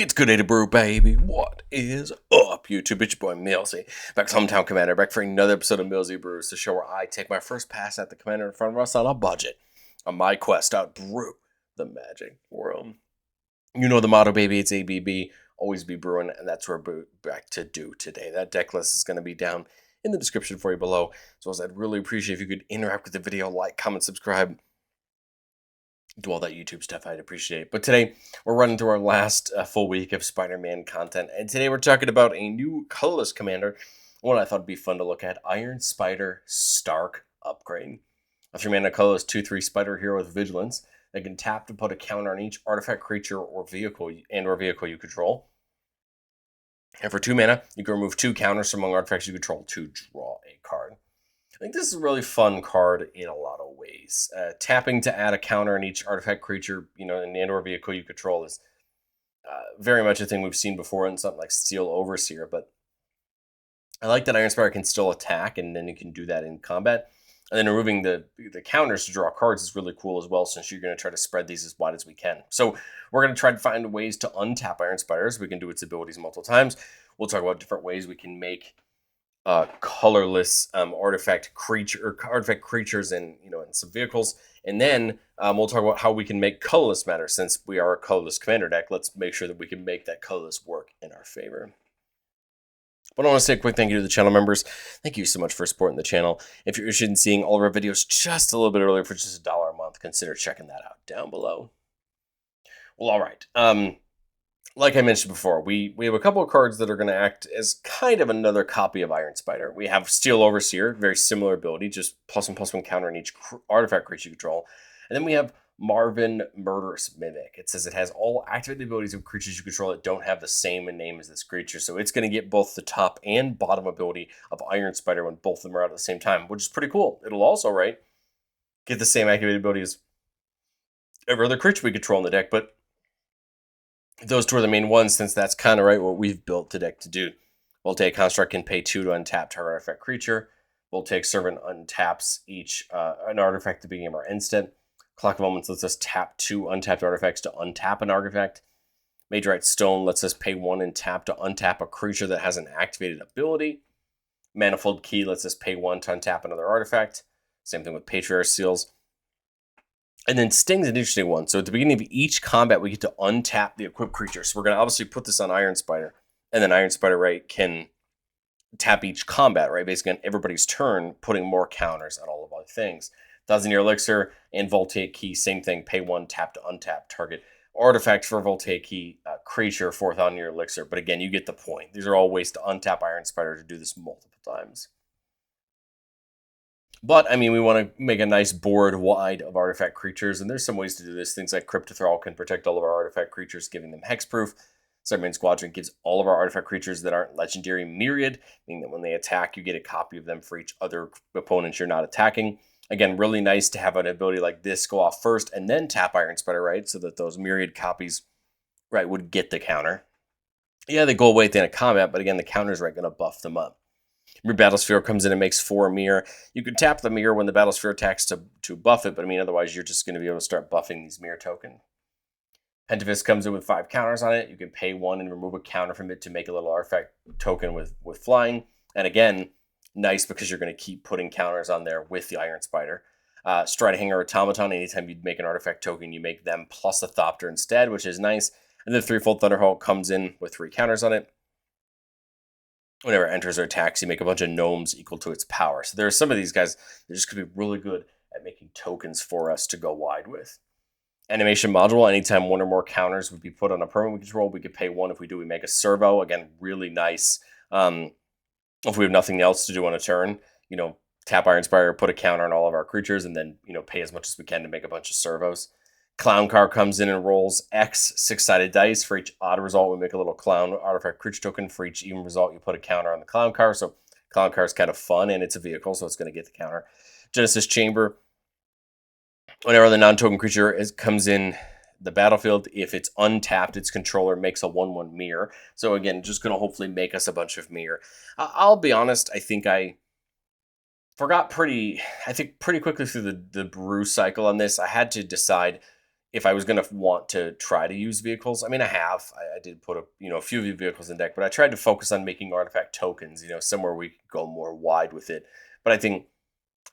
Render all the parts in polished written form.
It's good day to brew, baby. What is up, YouTube? It's your boy Millsy, back to Hometown Commander, back for another episode of Millsy Brews, the show where I take my first pass at the commander in front of us on a budget, on my quest to brew the magic world. You know the motto, baby. It's ABB, always be brewing, and that's what we're back to do today. That deck list is going to be down in the description for you below, as well as I'd really appreciate if you could interact with the video, like, comment, subscribe, do all that YouTube stuff. I'd appreciate. But today we're running through our last full week of Spider-Man content, and today we're talking about a new colorless commander, one I thought would be fun to look at: Iron Spider Stark upgrade. A 3-mana colorless 2/3 spider hero with vigilance that can tap to put a counter on each artifact, creature, or vehicle you control. And for 2 mana, you can remove 2 counters from among artifacts you control to draw a card. I think this is a really fun card in a lot of ways. Tapping to add a counter on each artifact, creature, and/or vehicle you control is very much a thing we've seen before in something like Steel Overseer. But I like that Iron Spider can still attack, and then you can do that in combat. And then removing the counters to draw cards is really cool as well, since you're going to try to spread these as wide as we can. So we're going to try to find ways to untap Iron Spiders. We can do its abilities multiple times. We'll talk about different ways we can make colorless artifact creatures and in some vehicles, and then we'll talk about how we can make colorless matter. Since we are a colorless commander deck, let's make sure that we can make that colorless work in our favor. But I want to say a quick thank you to the channel members. Thank you so much for supporting the channel. If you're interested in seeing all of our videos just a little bit earlier for just $1 a month, consider checking that out down below. Well, all right. Like I mentioned before, we have a couple of cards that are going to act as kind of another copy of Iron Spider. We have Steel Overseer, very similar ability, just +1/+1 counter on each artifact creature you control. And then we have Marvin Murderous Mimic. It says it has all activated abilities of creatures you control that don't have the same name as this creature. So it's going to get both the top and bottom ability of Iron Spider when both of them are out at the same time, which is pretty cool. It'll also, get the same activated ability as every other creature we control in the deck, but those two are the main ones, since that's kind of what we've built the deck to do. Voltaic Construct can pay 2 to untap target artifact creature. Voltaic Servant untaps each an artifact at the beginning of our instant. Clock of Moments lets us tap 2 untapped artifacts to untap an artifact. Magerite Stone lets us pay 1 and tap to untap a creature that has an activated ability. Manifold Key lets us pay 1 to untap another artifact. Same thing with Patriarch Seals. And then Sting's an interesting one. So at the beginning of each combat, we get to untap the equipped creature. So we're going to obviously put this on Iron Spider. And then Iron Spider, can tap each combat, basically on everybody's turn, putting more counters on all of other things. 1,000-Year Elixir and Voltaic Key, same thing. Pay 1, tap to untap target artifact for Voltaic Key, creature for 1,000-Year Elixir. But again, you get the point. These are all ways to untap Iron Spider to do this multiple times. But, we want to make a nice board wide of artifact creatures, and there's some ways to do this. Things like Cryptothrall can protect all of our artifact creatures, giving them hexproof. Cyberman Squadron gives all of our artifact creatures that aren't legendary Myriad, meaning that when they attack, you get a copy of them for each other opponent you're not attacking. Again, really nice to have an ability like this go off first, and then tap Iron Spider, so that those Myriad copies, would get the counter. Yeah, they go away at the end of combat, but again, the counter's going to buff them up. Your Battlesphere comes in and makes 4 mirror. You can tap the mirror when the Battlesphere attacks to buff it, but otherwise you're just going to be able to start buffing these mirror token. Pentavist comes in with 5 counters on it. You can pay 1 and remove a counter from it to make a little artifact token with flying. And again, nice because you're going to keep putting counters on there with the Iron Spider. Stridehanger Automaton, anytime you make an artifact token, you make them plus a Thopter instead, which is nice. And the Threefold Thunderhawk comes in with 3 counters on it. Whenever it enters or attacks, you make a bunch of gnomes equal to its power. So there are some of these guys that just could be really good at making tokens for us to go wide with. Animation Module, anytime 1 or more counters would be put on a permanent we control, we could pay 1. If we do, we make a servo. Again, really nice. If we have nothing else to do on a turn, tap Iron Spider, put a counter on all of our creatures, and then, pay as much as we can to make a bunch of servos. Clown card comes in and rolls X 6-sided dice. For each odd result, we make a little clown artifact creature token. For each even result, you put a counter on the clown card. So clown card is kind of fun, and it's a vehicle, so it's going to get the counter. Genesis Chamber. Whenever the non-token creature comes in the battlefield, if it's untapped, its controller makes a 1/1 mirror. So again, just going to hopefully make us a bunch of mirror. I'll be honest, I think I forgot pretty quickly through the brew cycle on this. I had to decide, if I was going to want to try to use vehicles, I mean, I did put a few vehicles in deck, but I tried to focus on making artifact tokens, somewhere we could go more wide with it. But I think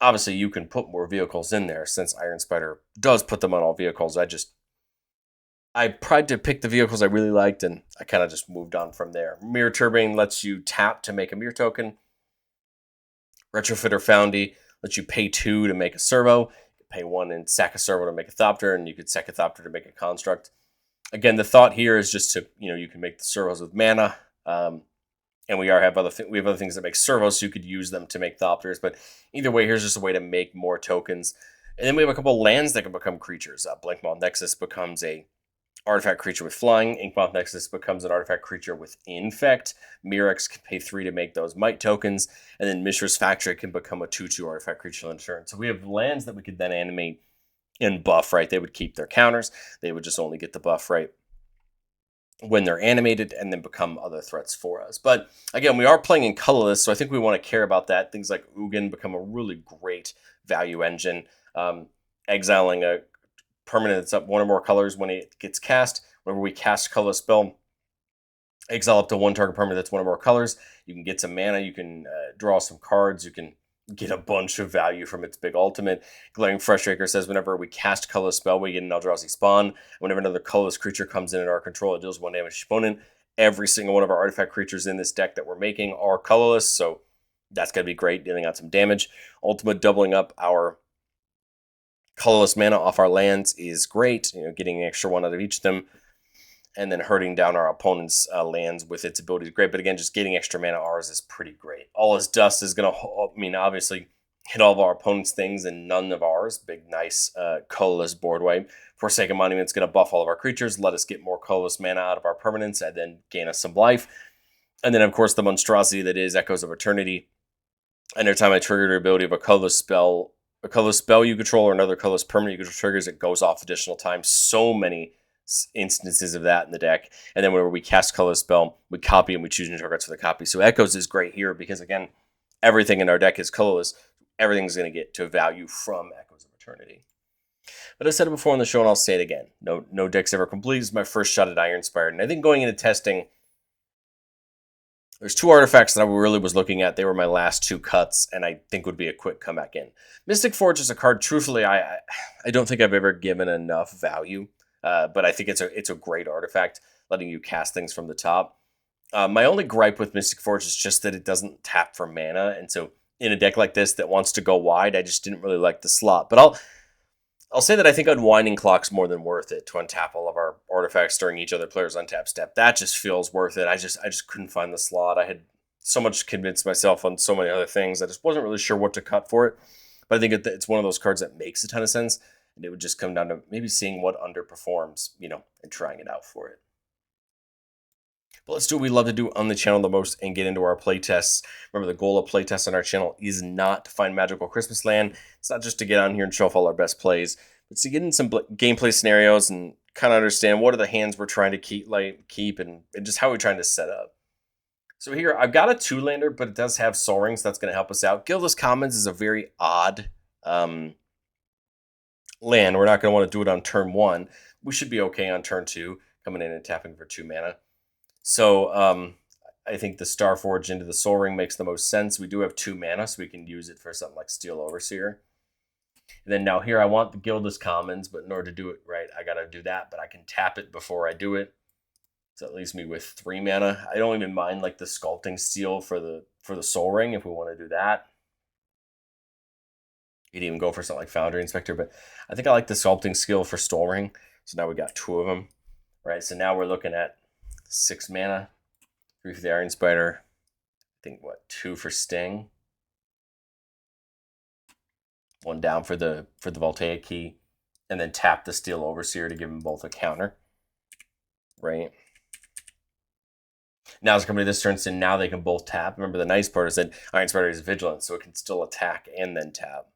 obviously you can put more vehicles in there since Iron Spider does put them on all vehicles. I tried to pick the vehicles I really liked, and I kind of just moved on from there. Mirror Turbine lets you tap to make a mirror token. Retrofitter Foundy lets you pay 2 to make a servo, pay 1 and sack a servo to make a Thopter, and you could sack a Thopter to make a construct. Again, the thought here is just to, you can make the servos with mana, and we have other things that make servos, so you could use them to make Thopters. But either way, here's just a way to make more tokens. And then we have a couple lands that can become creatures. Blinkmaw Nexus becomes a artifact creature with flying. Inkmoth Nexus becomes an artifact creature with infect. Mirrex can pay 3 to make those might tokens. And then Mishra's Factory can become a 2/2 artifact creature on turn. So we have lands that we could then animate and buff, right? They would keep their counters. They would just only get the buff, right, when they're animated and then become other threats for us. But again, we are playing in colorless, so I think we want to care about that. Things like Ugin become a really great value engine. Exiling a permanent that's up 1 or more colors when it gets cast. Whenever we cast a colorless spell, exile up to 1 target permanent that's 1 or more colors. You can get some mana. You can draw some cards. You can get a bunch of value from its big ultimate. Glaring Frustraker says whenever we cast a colorless spell, we get an Eldrazi spawn. Whenever another colorless creature comes in our control, it deals 1 damage to opponent. Every single one of our artifact creatures in this deck that we're making are colorless, so that's going to be great, dealing out some damage. Ultimate doubling up our colorless mana off our lands is great, getting an extra 1 out of each of them, and then hurting down our opponent's lands with its ability is great. But again, just getting extra mana ours is pretty great. All His Dust is going to, obviously, hit all of our opponent's things and none of ours. Big, nice, colorless board wipe. Forsaken Monument is going to buff all of our creatures, let us get more colorless mana out of our permanents, and then gain us some life. And then, of course, the monstrosity that is Echoes of Eternity. And every time I trigger the ability of a colorless spell you control or another colorless permanent you control triggers, it goes off additional time. So many instances of that in the deck. And then whenever we cast a colorless spell, we copy and we choose new targets for the copy. So Echoes is great here because, again, everything in our deck is colorless. Everything's going to get to value from Echoes of Eternity. But I said it before on the show, and I'll say it again. No deck's ever complete. This is my first shot at Iron Spider. And I think going into testing, there's 2 artifacts that I really was looking at. They were my last 2 cuts, and I think would be a quick comeback in. Mystic Forge is a card, truthfully, I don't think I've ever given enough value, but I think it's a great artifact, letting you cast things from the top. My only gripe with Mystic Forge is just that it doesn't tap for mana, and so in a deck like this that wants to go wide, I just didn't really like the slot. But I'll say that I think Unwinding Clock's more than worth it to untap all of our artifacts during each other player's untap step. That just feels worth it. I just couldn't find the slot. I had so much convinced myself on so many other things. I just wasn't really sure what to cut for it. But I think it's one of those cards that makes a ton of sense. And it would just come down to maybe seeing what underperforms, and trying it out for it. But let's do what we love to do on the channel the most and get into our playtests. Remember, the goal of playtests on our channel is not to find magical Christmas land. It's not just to get on here and show off all our best plays, but to get in some gameplay scenarios and kind of understand what are the hands we're trying to keep and just how we're trying to set up. So here, I've got a 2-lander, but it does have Soul Ring, so that's going to help us out. Guildless Commons is a very odd land. We're not going to want to do it on turn 1. We should be okay on turn 2, coming in and tapping for 2 mana. So I think the Starforge into the Soul Ring makes the most sense. We do have 2 mana, so we can use it for something like Steel Overseer. And then now here I want the Guildless Commons, but in order to do it right, I got to do that. But I can tap it before I do it. So that leaves me with 3 mana. I don't even mind like the Sculpting Steel for the Soul Ring if we want to do that. You'd even go for something like Foundry Inspector, but I think I like the Sculpting Skill for Soul Ring. So now we got 2 of them. Right, so now we're looking at 6 mana, 3 for the Iron Spider. I think 2 for Sting. 1 down for the Voltaic Key, and then tap the Steel Overseer to give them both a counter. Right. Now it's coming to this turn, so now they can both tap. Remember, the nice part is that Iron Spider is vigilant, so it can still attack and then tap.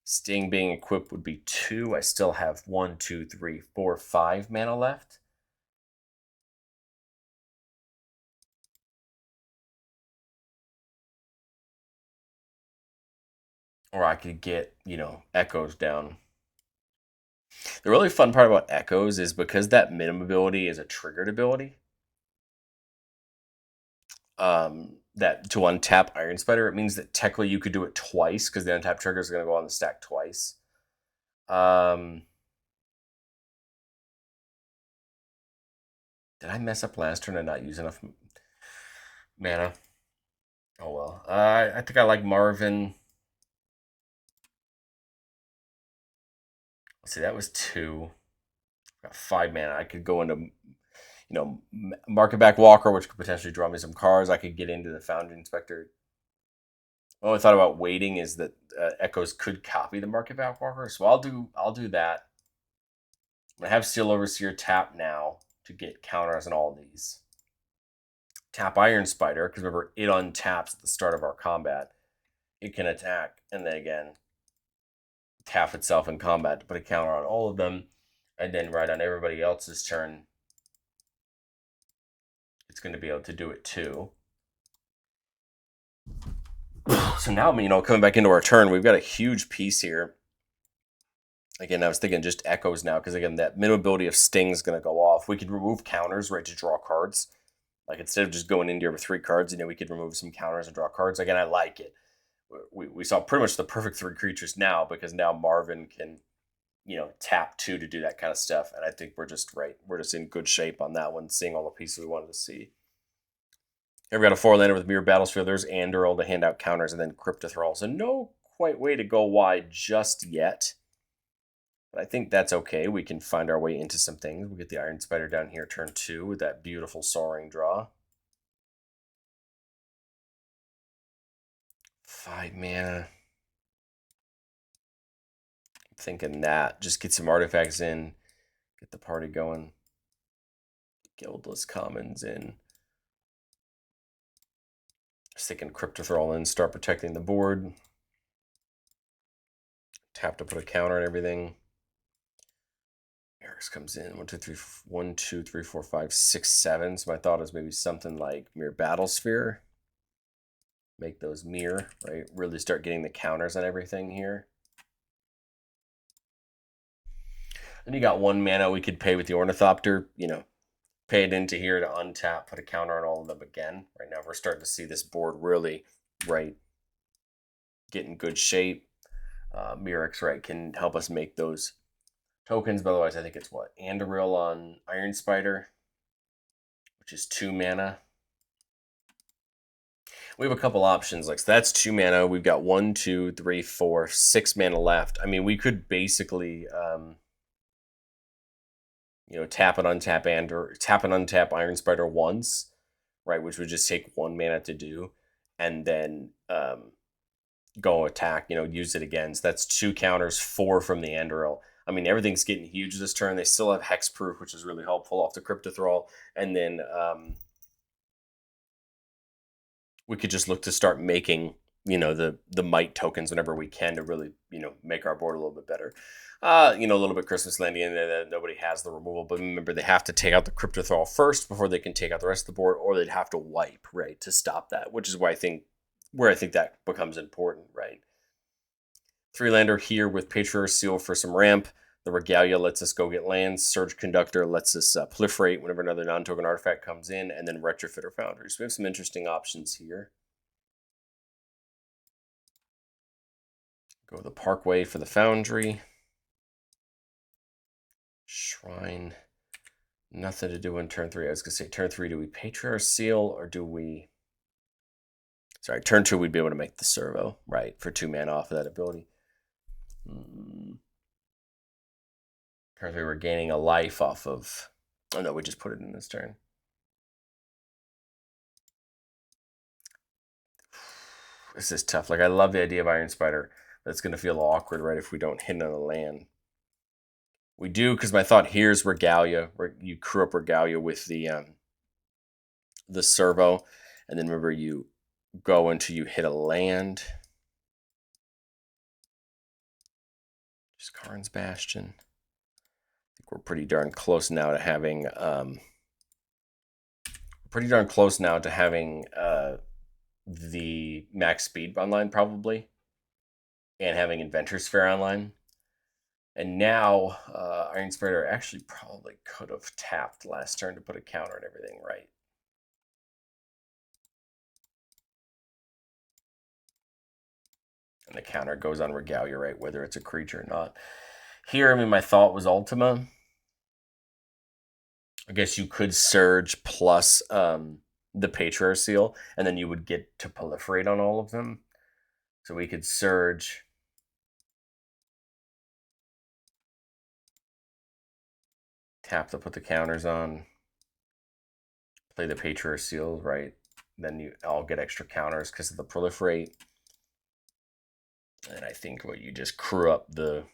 Sting being equipped would be 2. I still have 1, 2, 3, 4, 5 mana left. Or I could get, Echoes down. The really fun part about Echoes is because that minimum ability is a triggered ability. That to untap Iron Spider, it means that technically you could do it twice because the untap trigger is going to go on the stack twice. Did I mess up last turn and not use enough mana? Oh well. I think I like Marvin. Let's see, that was 2. Got 5 mana. I could go into, Market Back Walker, which could potentially draw me some cards. I could get into the Foundry Inspector. The only thought about waiting is that Echoes could copy the Market Back Walker, so I'll do that. I'm gonna have Steel Overseer tap now to get counters on all these. Tap Iron Spider, because remember, it untaps at the start of our combat. It can attack, and then again, tap itself in combat to put a counter on all of them, and then right on everybody else's turn, it's going to be able to do it too. So now, coming back into our turn, we've got a huge piece here. Again, I was thinking just Echoes now, because again, that minimum ability of Sting is going to go off. We could remove counters, right, to draw cards. Like, instead of just going into here with 3 cards, we could remove some counters and draw cards. Again, I like it. We saw pretty much the perfect 3 creatures now, because now Marvin can, tap 2 to do that kind of stuff. And I think we're just right. We're just in good shape on that one, seeing all the pieces we wanted to see. Here we got a 4-lander with Mirror Battlesphere. There's Andoril to hand out counters, and then Cryptothrall. So no quite way to go wide just yet. But I think that's okay. We can find our way into some things. We'll get the Iron Spider down here turn 2 with that beautiful Soaring draw. 5 mana. I'm thinking that. Just get some artifacts in. Get the party going. Guildless Commons in. Just thinking Cryptothrall in. Start protecting the board. Tap to put a counter on everything. Eris comes in. 1, 2, 3, 1, 2, 3, 4, 5, 6, 7. So my thought is maybe something like Mirror Battlesphere. Make those mirror, right? Really start getting the counters on everything here. Then you got 1 mana we could pay with the Ornithopter, pay it into here to untap, put a counter on all of them again. Right now we're starting to see this board really, right, get in good shape. Mirrex, right, can help us make those tokens, but otherwise I think it's what? Andoril on Iron Spider, which is 2 mana. We have a couple options. Like, so that's 2 mana. We've got 1, 2, 3, 4, 6 mana left. I mean, we could basically, tap and untap Iron Spider once, right? Which would just take 1 mana to do, and then go attack. Use it again. So that's 2 counters, 4 from the Andoril. I mean, everything's getting huge this turn. They still have Hexproof, which is really helpful off the Cryptothrall, and then we could just look to start making, the might tokens whenever we can to really, make our board a little bit better. A little bit Christmas landing in there that nobody has the removal, but remember they have to take out the Cryptothrall first before they can take out the rest of the board, or they'd have to wipe, right, to stop that, which is why I think that becomes important, right? 3-lander here with Patriarch's Seal for some ramp. The Regalia lets us go get lands. Surge Conductor lets us proliferate whenever another non-token artifact comes in, and then Retrofitter Foundry. So we have some interesting options here. Go the Parkway for the Foundry. Shrine. Nothing to do in turn 3. I was going to say turn 3, do we Patriarch's Seal, or do we... Sorry, turn 2 we'd be able to make the Servo, right, for 2 mana off of that ability. Turn 3, we're gaining a life off of... Oh no, we just put it in this turn. This is tough. Like, I love the idea of Iron Spider, but it's going to feel awkward, right, if we don't hit on a land. We do, because my thought here is Regalia. You crew up Regalia with the Servo, and then remember you go until you hit a land. Just Karn's Bastion. I think we're pretty darn close now to having the max speed online, probably, and having Inventor's Fair online. And now Iron Spider actually probably could have tapped last turn to put a counter and everything, right? And the counter goes on Regalia, right? Whether it's a creature or not. Here, I mean, my thought was Ultima. I guess you could Surge plus the Patriarch Seal, and then you would get to proliferate on all of them. So we could Surge. Tap to put the counters on. Play the Patriarch Seal, right? Then you all get extra counters because of the proliferate. And I think what you just crew up the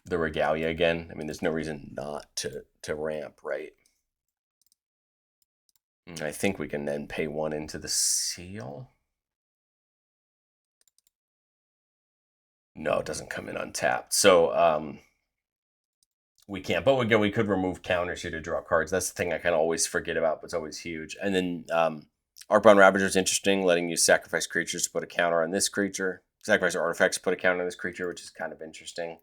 Regalia again. I mean, there's no reason not to ramp, right? And I think we can then pay one into the seal. No, it doesn't come in untapped. So we can't. But again, we could remove counters here to draw cards. That's the thing I kind of always forget about, but it's always huge. And then Arcbound Ravager is interesting, letting you sacrifice creatures to put a counter on this creature. Sacrifice artifacts to put a counter on this creature, which is kind of interesting.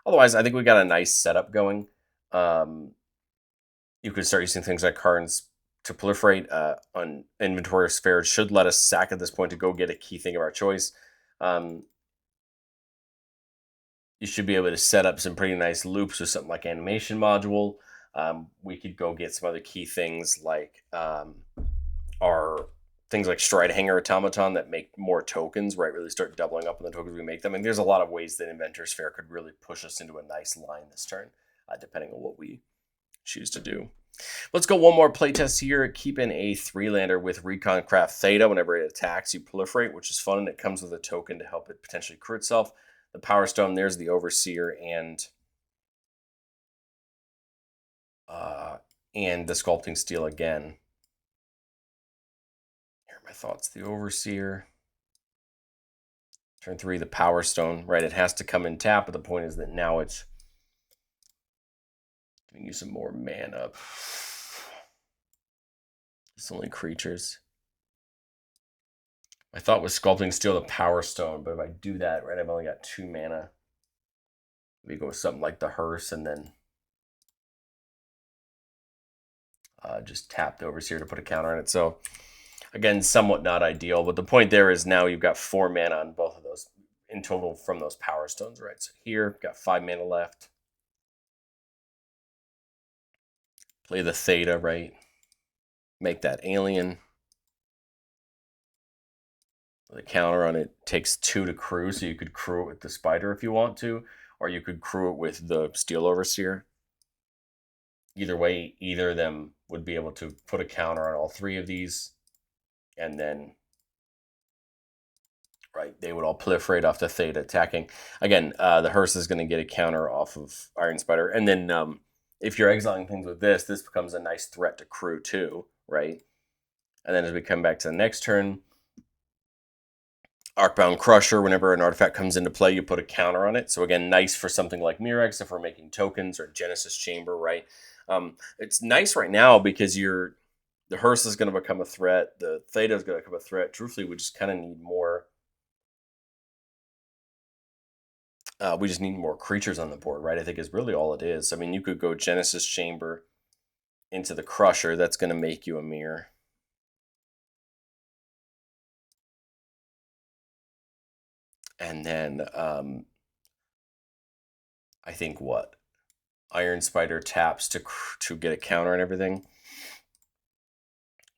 Otherwise, I think we got a nice setup going. You could start using things like cards to proliferate on inventory of spheres. Should let us sack at this point to go get a key thing of our choice. You should be able to set up some pretty nice loops with something like animation module. We could go get some other key things like our things like Stride Hanger Automaton that make more tokens, right? Really start doubling up on the tokens we make them. And there's a lot of ways that Inventor's Fair could really push us into a nice line this turn, depending on what we choose to do. Let's go one more playtest here. Keep in a 3-lander with Recon Craft Theta. Whenever it attacks, you proliferate, which is fun, and it comes with a token to help it potentially crew itself. The Power Stone, there's the Overseer, and the Sculpting Steel again. Here are my thoughts. The Overseer. Turn 3, the Power Stone, right? It has to come in tap, but the point is that now it's giving you some more mana. It's only creatures. My thought was Sculpting Steel, the Power Stone, but if I do that, right, I've only got 2 mana. We go with something like the Hearse, and then just tap the Overseer to put a counter on it. So, again, somewhat not ideal, but the point there is now you've got 4 mana on both of those in total from those Power Stones, right? So here, got 5 mana left. Play the Theta, right? Make that alien. The counter on it takes 2 to crew, so you could crew it with the Spider if you want to, or you could crew it with the Steel Overseer. Either way, either of them would be able to put a counter on all 3 of these, and then, right, they would all proliferate off the Theta attacking. Again, the Hearse is going to get a counter off of Iron Spider, and then if you're exiling things with this becomes a nice threat to crew too, right? And then as we come back to the next turn, Arcbound Crusher, whenever an artifact comes into play, you put a counter on it. So again, nice for something like Mirex if we're making tokens, or Genesis Chamber, right? It's nice right now because the Hearse is going to become a threat. The Theta is going to become a threat. Truthfully, we just kind of need more. We just need more creatures on the board, right? I think is really all it is. I mean, you could go Genesis Chamber into the Crusher. That's going to make you a mirror. And then I think what? Iron Spider taps to get a counter and everything.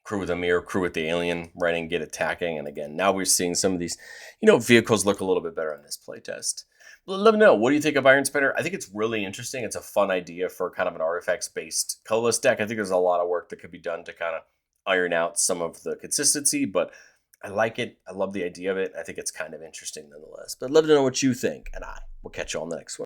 Crew with a mirror, crew with the alien, right, and get attacking. And again, now we're seeing some of these, vehicles look a little bit better in this playtest. Let me know, what do you think of Iron Spider? I think it's really interesting. It's a fun idea for kind of an artifacts-based colorless deck. I think there's a lot of work that could be done to kind of iron out some of the consistency, but I like it. I love the idea of it. I think it's kind of interesting nonetheless. But let me know what you think, and I will catch you on the next one.